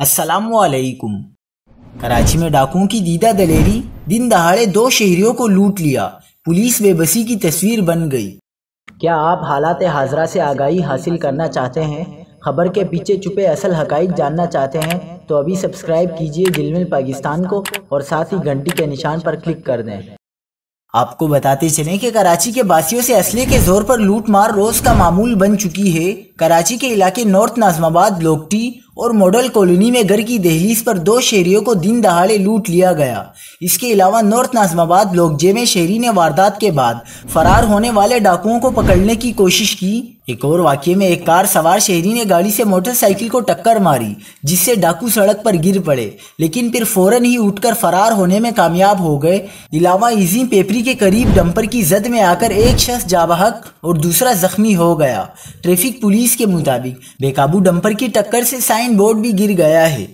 अस्सलामुअलैकुम। कराची में डाकुओं की दीदा दलेरी, दिन दहाड़े 2 शहरियों को लूट लिया। पुलिस बेबसी की तस्वीर बन गई। क्या आप हालात हाजरा से आगाही हासिल करना चाहते हैं? खबर के पीछे छुपे असल हकाइक जानना चाहते हैं? तो अभी सब्सक्राइब कीजिए दिलमिल पाकिस्तान को और साथ ही घंटी के निशान पर क्लिक कर दें। आपको बताते चलें कि कराची के बासियों से असले के जोर पर लूट मार रोज का मामूल बन चुकी है। कराची के इलाके नॉर्थ नाजमाबाद, लोकटी और मॉडल कॉलोनी में घर की दहलीज पर 2 शहरियों को दिन दहाड़े लूट लिया गया। इसके अलावा नॉर्थ नाजमाबाद लोकजे में शहरी ने वारदात के बाद फरार होने वाले डाकुओं को पकड़ने की कोशिश की। एक और वाकये में एक कार सवार शहरी ने गाड़ी से मोटरसाइकिल को टक्कर मारी, जिससे डाकू सड़क पर गिर पड़े, लेकिन फिर फौरन ही उठकर फरार होने में कामयाब हो गए। इलावा इजी पेपरी के करीब डंपर की जद में आकर एक शख्स जाबहक और दूसरा जख्मी हो गया। ट्रैफिक पुलिस के मुताबिक बेकाबू डंपर की टक्कर से साइन बोर्ड भी गिर गया है।